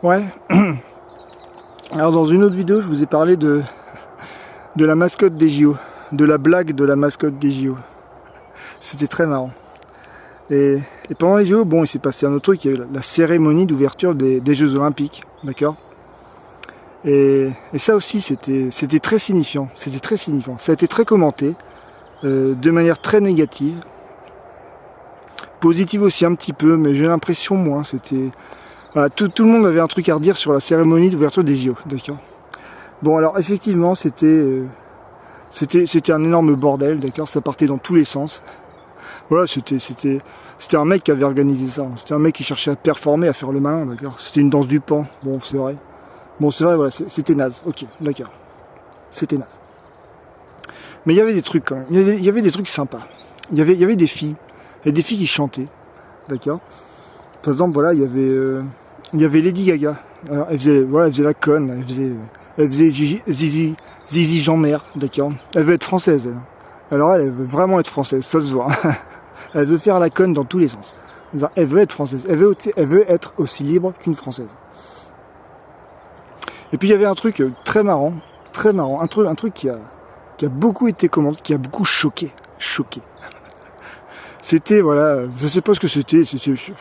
Ouais. Alors dans une autre vidéo, je vous ai parlé de la mascotte des JO, de la blague de la mascotte des JO. C'était très marrant. Et pendant les JO, bon, il s'est passé un autre truc, il y a eu la cérémonie d'ouverture des Jeux Olympiques, d'accord ? Et ça aussi, c'était très signifiant, c'était très signifiant. Ça a été très commenté, de manière très négative. Positive aussi un petit peu, mais j'ai l'impression moins, c'était... Voilà, tout le monde avait un truc à redire sur la cérémonie d'ouverture des JO, d'accord. Bon, alors effectivement, c'était un énorme bordel, d'accord. Ça partait dans tous les sens. Voilà, c'était un mec qui avait organisé ça. C'était un mec qui cherchait à performer, à faire le malin, d'accord. C'était une danse du pan. Bon, c'est vrai. Bon, c'est vrai, voilà, c'était naze. Ok, d'accord. C'était naze. Mais il y avait des trucs quand même. Il y avait des trucs sympas. Il y avait des filles. Il y avait des filles qui chantaient, d'accord. Par exemple, voilà, il y avait Lady Gaga. Alors, elle faisait la conne, elle faisait Zizi Jean-Mère, d'accord. Elle veut être française, elle. Alors elle veut vraiment être française, ça se voit. Elle veut faire la conne dans tous les sens. Elle veut être française, elle veut être aussi libre qu'une française. Et puis il y avait un truc très marrant, un truc qui a beaucoup été commenté, qui a beaucoup choqué. C'était, voilà, je sais pas ce que c'était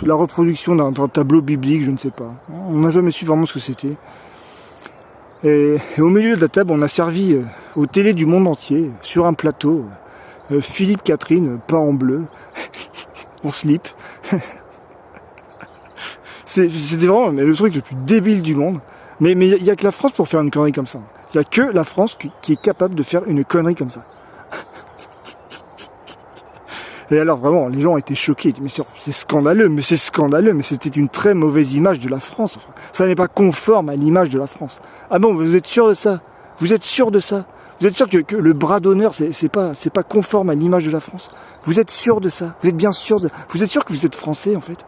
la reproduction d'un tableau biblique, je ne sais pas. On n'a jamais su vraiment ce que c'était. Et au milieu de la table, on a servi aux télés du monde entier, sur un plateau, Philippe Catherine, peint en bleu, en slip. C'était vraiment le truc le plus débile du monde. Mais il n'y a que la France pour faire une connerie comme ça. Il n'y a que la France qui est capable de faire une connerie comme ça. Et alors vraiment, les gens ont été choqués, mais c'est scandaleux, mais c'était une très mauvaise image de la France. Enfin, ça n'est pas conforme à l'image de la France. Ah bon, vous êtes sûr de ça ? Vous êtes sûr de ça ? Vous êtes sûr que le bras d'honneur, c'est pas conforme à l'image de la France ? Vous êtes sûr de ça ? Vous êtes bien sûr de... Vous êtes sûr que vous êtes français en fait ?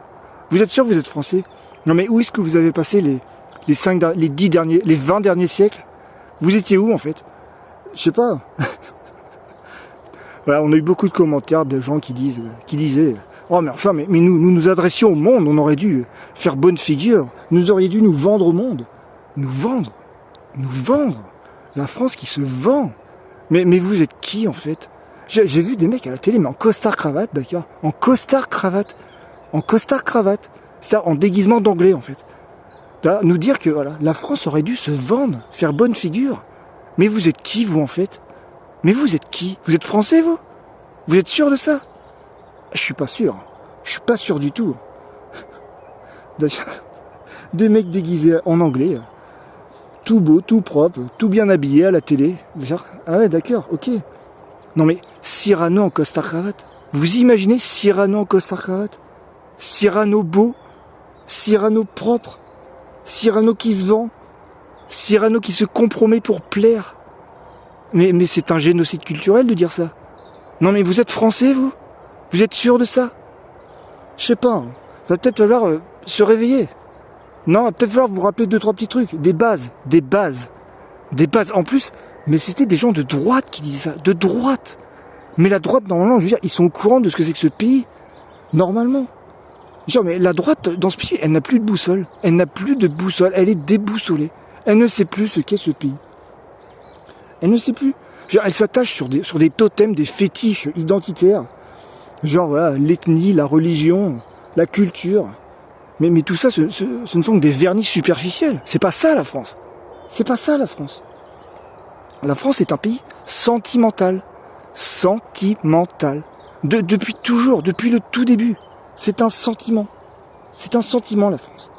Vous êtes sûr que vous êtes français ? Non mais où est-ce que vous avez passé les 20 derniers siècles ? Vous étiez où en fait ? Je sais pas. Voilà, on a eu beaucoup de commentaires de gens qui disaient oh mais enfin, mais nous adressions au monde, on aurait dû faire bonne figure, nous auriez dû nous vendre au monde. Nous vendre. La France qui se vend. Mais vous êtes qui en fait ? J'ai vu des mecs à la télé, mais en costard-cravate, d'accord ? En costard-cravate. C'est-à-dire en déguisement d'anglais en fait. Nous dire que voilà, la France aurait dû se vendre, faire bonne figure. Mais vous êtes qui vous en fait ? Mais vous êtes qui ? Vous êtes français, vous ? Vous êtes sûr de ça ? Je suis pas sûr. Je suis pas sûr du tout. Des mecs déguisés en anglais, tout beau, tout propre, tout bien habillé à la télé. Ah ouais, d'accord, ok. Non mais, Cyrano en costard-cravate. Vous imaginez Cyrano en costard-cravate ? Cyrano beau ? Cyrano propre ? Cyrano qui se vend ? Cyrano qui se compromet pour plaire ? Mais c'est un génocide culturel de dire ça. Non mais vous êtes français vous ? Vous êtes sûr de ça ? Je sais pas, ça va peut-être falloir se réveiller. Non, il va peut-être falloir vous rappeler 2-3 petits trucs. Des bases. En plus, mais c'était des gens de droite qui disaient ça. De droite. Mais la droite, normalement, je veux dire, ils sont au courant de ce que c'est que ce pays. Normalement. Genre, mais la droite, dans ce pays, elle n'a plus de boussole. Elle est déboussolée. Elle ne sait plus ce qu'est ce pays. Elle ne sait plus. Genre, elle s'attache sur des totems, des fétiches identitaires. Genre, voilà, l'ethnie, la religion, la culture. Mais tout ça, ce ne sont que des vernis superficiels. C'est pas ça, la France. C'est pas ça, la France. La France est un pays sentimental. Depuis toujours, depuis le tout début. C'est un sentiment. C'est un sentiment, la France.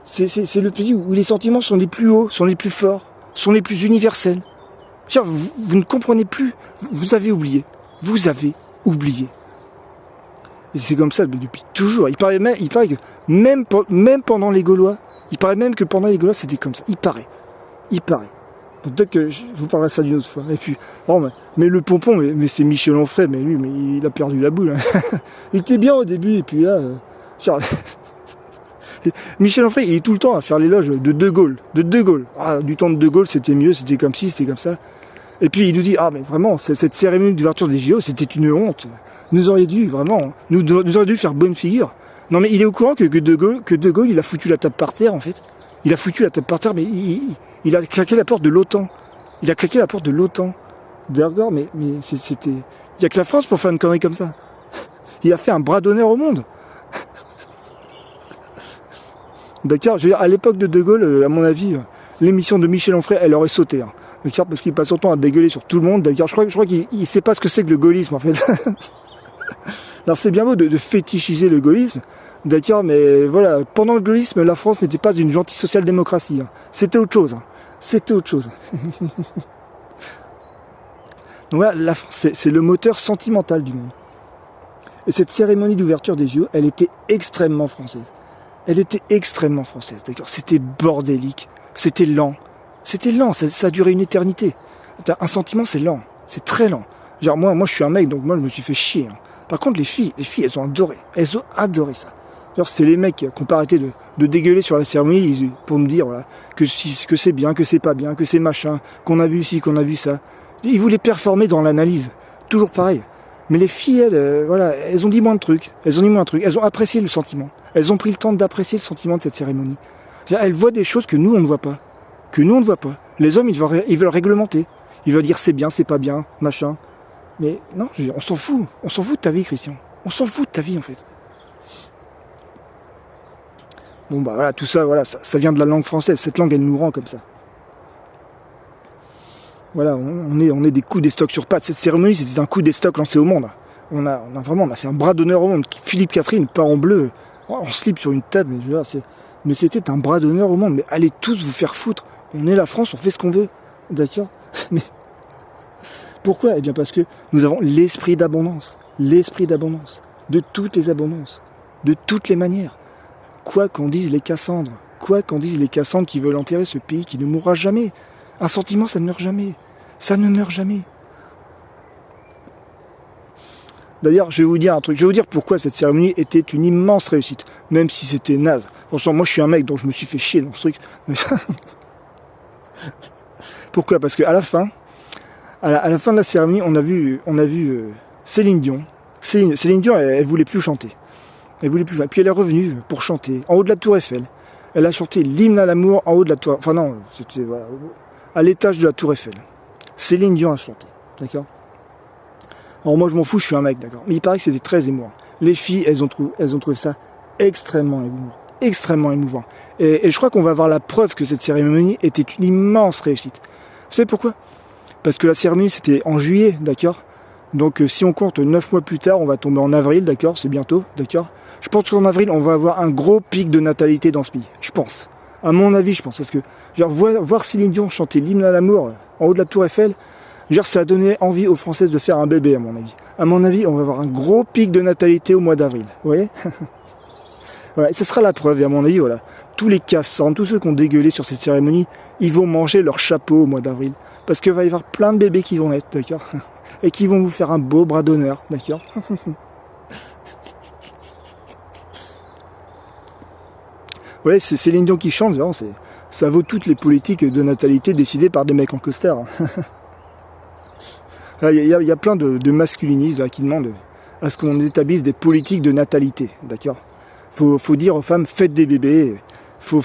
C'est le pays où les sentiments sont les plus hauts, sont les plus forts, sont les plus universels. Genre, vous ne comprenez plus. Vous avez oublié. Et c'est comme ça depuis toujours. Il paraît que même pendant les Gaulois, c'était comme ça. Il paraît. Donc peut-être que je vous parlerai ça d'une autre fois. Et puis, mais le pompon, mais c'est Michel Onfray, mais lui, il a perdu la boule. Hein. Il était bien au début, et puis là, Michel Onfray, il est tout le temps à faire l'éloge de De Gaulle. Ah, du temps de De Gaulle, c'était mieux, c'était comme ci, c'était comme ça. Et puis il nous dit, ah mais vraiment, cette cérémonie d'ouverture des JO, c'était une honte. Nous aurions dû faire bonne figure. Non mais il est au courant que De Gaulle, il a foutu la table par terre en fait. Il a foutu la tête par terre, mais il a claqué la porte de l'OTAN. Il a claqué la porte de l'OTAN. D'accord, mais c'était... Il n'y a que la France pour faire une connerie comme ça. Il a fait un bras d'honneur au monde. D'accord, je veux dire, à l'époque de De Gaulle, à mon avis, l'émission de Michel Onfray, elle aurait sauté. Hein. D'accord, parce qu'il passe son temps à dégueuler sur tout le monde. D'accord, je crois qu'il ne sait pas ce que c'est que le gaullisme, en fait. Alors c'est bien beau de fétichiser le gaullisme. D'accord, mais voilà, pendant le gaullisme, la France n'était pas une gentille social-démocratie. Hein. C'était autre chose. Hein. C'était autre chose. Donc voilà, la France, c'est le moteur sentimental du monde. Et cette cérémonie d'ouverture des JO, elle était extrêmement française. Elle était extrêmement française, d'accord. C'était bordélique, c'était lent. C'était lent, ça a duré une éternité. Un sentiment, c'est lent, c'est très lent. Genre moi je suis un mec, donc moi je me suis fait chier. Hein. Par contre, les filles, elles ont adoré. Elles ont adoré ça. Genre, c'est les mecs qui ont pas arrêté de dégueuler sur la cérémonie pour me dire voilà, que c'est bien, que c'est pas bien, que c'est machin, qu'on a vu ci, qu'on a vu ça. Ils voulaient performer dans l'analyse. Toujours pareil. Mais les filles, elles, voilà, elles ont dit moins de trucs. Elles ont apprécié le sentiment. Elles ont pris le temps d'apprécier le sentiment de cette cérémonie. Elles voient des choses que nous, on ne voit pas. Les hommes, ils veulent réglementer. Ils veulent dire c'est bien, c'est pas bien, machin. Mais non, on s'en fout. On s'en fout de ta vie, Christian. On s'en fout de ta vie, en fait. Bon, bah voilà, tout ça, voilà, ça vient de la langue française. Cette langue, elle nous rend comme ça. Voilà, on est des coups des stocks sur pattes. Cette cérémonie, c'était un coup des stocks lancé au monde. On a fait un bras d'honneur au monde. Philippe Catherine, pas en bleu, en slip sur une table. Mais c'était un bras d'honneur au monde. Mais allez tous vous faire foutre. On est la France, on fait ce qu'on veut. D'accord. Mais pourquoi ? Eh bien parce que nous avons l'esprit d'abondance. L'esprit d'abondance. De toutes les abondances. De toutes les manières. Quoi qu'en disent les Cassandres. Quoi qu'en disent les Cassandres qui veulent enterrer ce pays qui ne mourra jamais. Un sentiment, ça ne meurt jamais. Ça ne meurt jamais. D'ailleurs, je vais vous dire un truc. Je vais vous dire pourquoi cette cérémonie était une immense réussite. Même si c'était naze. Franchement, moi je suis un mec dont je me suis fait chier dans ce truc. Pourquoi ? Parce qu'à la fin, à la fin de la cérémonie, on a vu Céline Dion. Céline Dion, elle voulait plus chanter. Elle voulait plus chanter. Puis elle est revenue pour chanter en haut de la Tour Eiffel. Elle a chanté l'hymne à l'amour en haut de la Tour. Enfin non, c'était voilà, à l'étage de la Tour Eiffel. Céline Dion a chanté, d'accord. Alors moi je m'en fous, je suis un mec, d'accord. Mais il paraît que c'était très émouvant. Les filles, elles ont trouvé ça extrêmement émouvant, extrêmement émouvant. Et je crois qu'on va avoir la preuve que cette cérémonie était une immense réussite. Vous savez pourquoi ? Parce que la cérémonie c'était en juillet, d'accord. Donc si on compte 9 mois plus tard, on va tomber en avril, d'accord, c'est bientôt, d'accord. Je pense qu'en avril, on va avoir un gros pic de natalité dans ce pays. Je pense. À mon avis, je pense. Parce que genre, voir Céline Dion chanter l'hymne à l'amour en haut de la Tour Eiffel, genre, ça a donné envie aux Françaises de faire un bébé, à mon avis. À mon avis, on va avoir un gros pic de natalité au mois d'avril. Vous voyez ? Voilà, et ce sera la preuve. Et à mon avis, voilà, tous les cassants, tous ceux qui ont dégueulé sur cette cérémonie, ils vont manger leur chapeau au mois d'avril. Parce qu'il va y avoir plein de bébés qui vont naître, d'accord ? Et qui vont vous faire un beau bras d'honneur, d'accord ? Ouais, c'est Céline Dion qui chante, vraiment, ça vaut toutes les politiques de natalité décidées par des mecs en costard. Il y a plein de masculinistes là, qui demandent à ce qu'on établisse des politiques de natalité, d'accord ? Faut dire aux femmes, faites des bébés, faut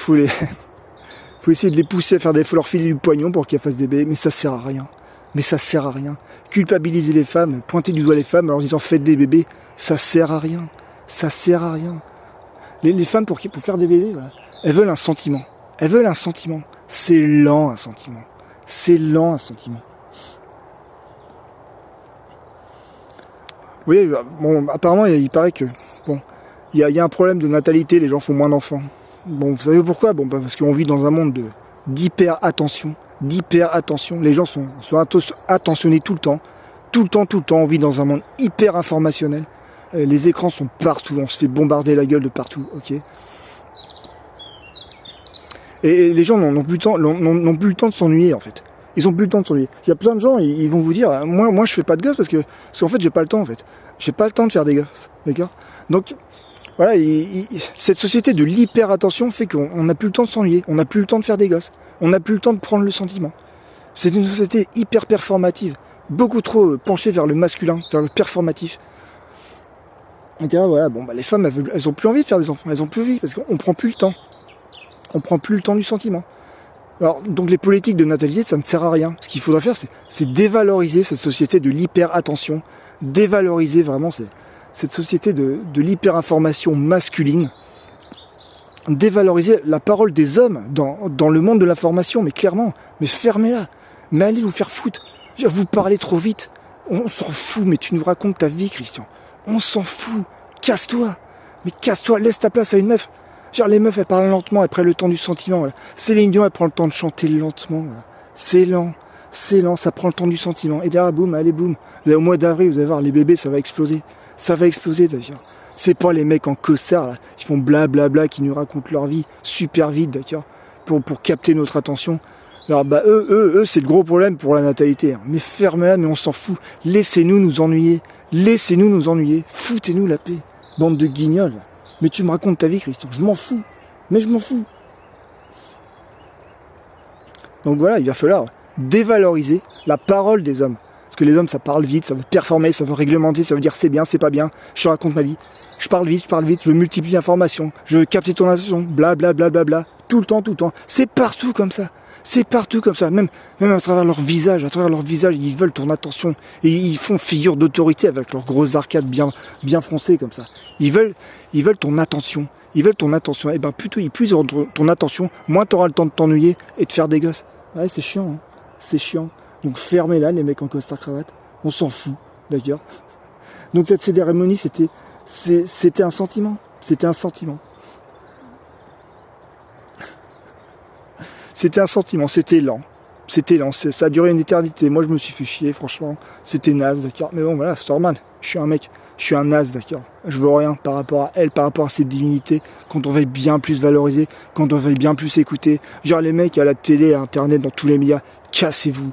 essayer de les pousser à faire faut leur filer du poignon pour qu'elles fassent des bébés, mais ça sert à rien. Mais ça sert à rien. Culpabiliser les femmes, pointer du doigt les femmes en leur disant faites des bébés, ça sert à rien. Ça sert à rien. Les femmes, pour faire des bébés, voilà, elles veulent un sentiment. Elles veulent un sentiment. C'est lent, un sentiment. C'est lent, un sentiment. Vous voyez, bon, apparemment, il paraît que, bon, il y a un problème de natalité, les gens font moins d'enfants. Bon, vous savez pourquoi ? Bon, parce qu'on vit dans un monde d'hyper-attention. Les gens sont attentionnés tout le temps. Tout le temps, on vit dans un monde hyper-informationnel. Les écrans sont partout, on se fait bombarder la gueule de partout, ok. Et les gens n'ont plus le temps de s'ennuyer, en fait. Ils ont plus le temps de s'ennuyer. Il y a plein de gens, ils vont vous dire, moi je fais pas de gosses parce qu'en fait j'ai pas le temps, en fait. J'ai pas le temps de faire des gosses, d'accord. Donc voilà, cette société de l'hyper-attention fait qu'on n'a plus le temps de s'ennuyer, on n'a plus le temps de faire des gosses, on n'a plus le temps de prendre le sentiment. C'est une société hyper performative, beaucoup trop penchée vers le masculin, vers le performatif. Et voilà, bon, bah, les femmes, elles ont plus envie de faire des enfants, elles ont plus envie, parce qu'on prend plus le temps. On prend plus le temps du sentiment. Alors, donc les politiques de natalité, ça ne sert à rien. Ce qu'il faudrait faire, c'est dévaloriser cette société de l'hyper-attention, dévaloriser vraiment cette société de l'hyper-information masculine, dévaloriser la parole des hommes dans le monde de l'information, mais clairement, mais fermez-la, mais allez vous faire foutre. Vous parlez trop vite, on s'en fout, mais tu nous racontes ta vie, Christian. On s'en fout, casse-toi, mais casse-toi, laisse ta place à une meuf. Genre les meufs, elles parlent lentement, elles prennent le temps du sentiment. Voilà. Céline Dion, elle prend le temps de chanter lentement. Voilà. C'est lent, ça prend le temps du sentiment. Et derrière, boum, allez, boum. Au mois d'avril, vous allez voir, les bébés, ça va exploser. Ça va exploser d'ailleurs. C'est pas les mecs en costard, là, qui font blablabla, qui nous racontent leur vie super vite, d'accord, pour capter notre attention. Alors bah eux, c'est le gros problème pour la natalité. Hein. Mais fermez-la, mais on s'en fout. Laissez-nous nous ennuyer. Laissez-nous nous ennuyer. Foutez-nous la paix. Bande de guignols. Mais tu me racontes ta vie, Christian, je m'en fous. Mais je m'en fous. Donc voilà, il va falloir dévaloriser la parole des hommes. Parce que les hommes, ça parle vite, ça veut performer, ça veut réglementer, ça veut dire c'est bien, c'est pas bien, je te raconte ma vie. Je parle vite, je multiplie l'information, je veux capter ton attention, blablabla, tout le temps. C'est partout comme ça. C'est partout comme ça, même à travers leur visage, ils veulent ton attention. Et ils font figure d'autorité avec leurs gros arcades bien froncés comme ça. Ils veulent ton attention. Et ben plutôt ils auront ton attention, moins tu auras le temps de t'ennuyer et de faire des gosses. Ouais, c'est chiant, hein. C'est chiant. Donc fermez-la, les mecs en costard cravate. On s'en fout, d'accord. Donc cette cérémonie, c'était un sentiment. C'était un sentiment. C'était un sentiment, c'était lent, ça a duré une éternité, moi je me suis fait chier, franchement, c'était naze, d'accord, mais bon voilà, c'est normal, je suis un mec, je suis un naze, d'accord, je veux rien par rapport à elle, par rapport à cette divinité, quand on veut bien plus valoriser, quand on veut bien plus écouter, genre les mecs à la télé, à internet, dans tous les médias, cassez-vous,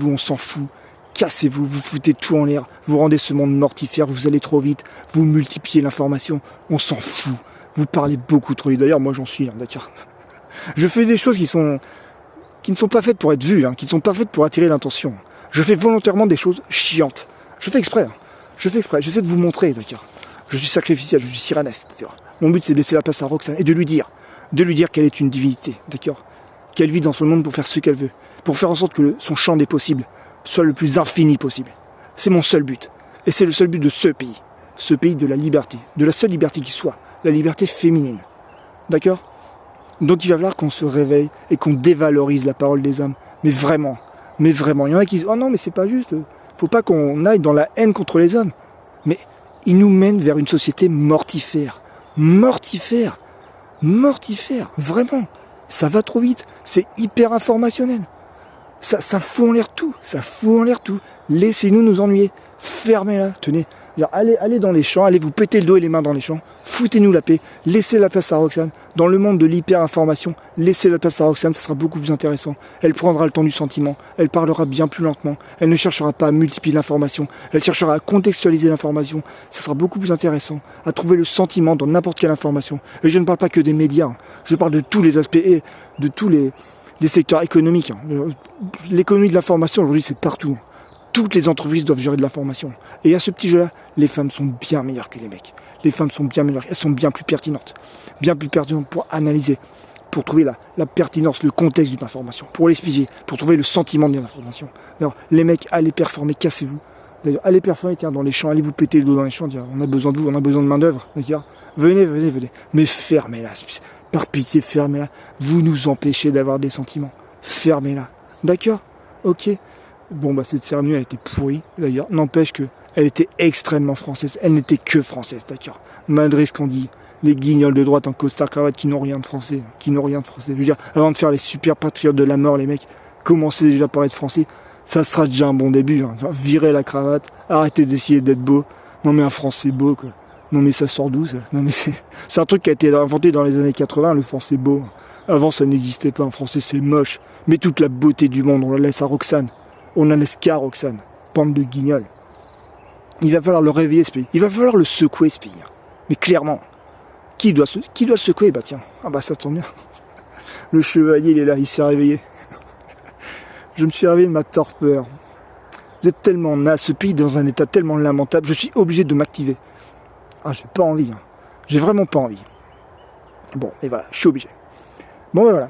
on s'en fout, cassez-vous, vous foutez tout en l'air, vous rendez ce monde mortifère, vous allez trop vite, vous multipliez l'information, on s'en fout, vous parlez beaucoup trop vite, d'ailleurs moi j'en suis, hein, d'accord. Je fais des choses qui ne sont pas faites pour être vues, hein, qui ne sont pas faites pour attirer l'attention. Je fais volontairement des choses chiantes. Je fais exprès. J'essaie de vous montrer, d'accord. Je suis sacrificiel, je suis cyraneste, etc. Mon but, c'est de laisser la place à Roxane et de lui dire qu'elle est une divinité, d'accord. Qu'elle vit dans ce monde pour faire ce qu'elle veut, pour faire en sorte que son champ des possibles soit le plus infini possible. C'est mon seul but. Et c'est le seul but de ce pays de la liberté, de la seule liberté qui soit, la liberté féminine. D'accord ? Donc il va falloir qu'on se réveille et qu'on dévalorise la parole des hommes. Mais vraiment. Il y en a qui disent « Oh non, mais c'est pas juste. Faut pas qu'on aille dans la haine contre les hommes. » Mais ils nous mènent vers une société mortifère. Vraiment. Ça va trop vite. C'est hyper informationnel. Ça fout en l'air tout. Laissez-nous nous ennuyer. Fermez-la. Tenez. Allez dans les champs, allez vous péter le dos et les mains dans les champs, foutez-nous la paix, laissez la place à Roxane. Dans le monde de l'hyper-information, laissez la place à Roxane, ça sera beaucoup plus intéressant. Elle prendra le temps du sentiment, elle parlera bien plus lentement, elle ne cherchera pas à multiplier l'information, elle cherchera à contextualiser l'information, ça sera beaucoup plus intéressant, à trouver le sentiment dans n'importe quelle information. Et je ne parle pas que des médias, hein. Je parle de tous les aspects et de tous les secteurs économiques. Hein. L'économie de l'information, aujourd'hui, c'est partout. Toutes les entreprises doivent gérer de l'information. Et à ce petit jeu-là, les femmes sont bien meilleures que les mecs. Les femmes sont bien meilleures, elles sont bien plus pertinentes. Bien plus pertinentes pour analyser, pour trouver la pertinence, le contexte d'une information, pour l'expliquer, pour trouver le sentiment d'une information. Alors, les mecs, allez performer, cassez-vous. D'ailleurs, allez performer, tiens, dans les champs, allez vous péter le dos dans les champs, dire, on a besoin de vous, on a besoin de main-d'œuvre. Venez. Mais fermez-la, par pitié, fermez-la. Vous nous empêchez d'avoir des sentiments. Fermez-la. D'accord ? Ok. Bon, cette cérémonie, elle était pourrie, d'ailleurs. N'empêche qu'elle était extrêmement française. Elle n'était que française, d'accord. Malgré ce qu'on dit, les guignols de droite en costard cravate qui n'ont rien de français. Je veux dire, avant de faire les super patriotes de la mort, les mecs, commencez déjà par être français. Ça sera déjà un bon début. Hein. Virez la cravate, arrêtez d'essayer d'être beau. Non, mais un français beau, quoi. Non, mais ça sort d'où, ça ? Non, mais c'est un truc qui a été inventé dans les années 80, le français beau. Avant, ça n'existait pas. Un français, c'est moche. Mais toute la beauté du monde, on la laisse à Roxane. On en laisse qu'à Roxane, bande de guignols. Il va falloir le réveiller, ce pays. Il va falloir le secouer, ce pays. Mais clairement, qui doit le secouer ? Bah tiens, ça tombe bien. Le chevalier, il est là, il s'est réveillé. Je me suis réveillé de ma torpeur. Vous êtes tellement naze, ce pays est dans un état tellement lamentable, je suis obligé de m'activer. J'ai pas envie. J'ai vraiment pas envie. Bon, et voilà, je suis obligé. Bon ben voilà.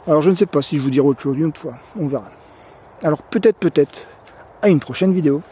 Alors je ne sais pas si je vous dirai autre chose une autre fois, on verra. Alors peut-être, à une prochaine vidéo.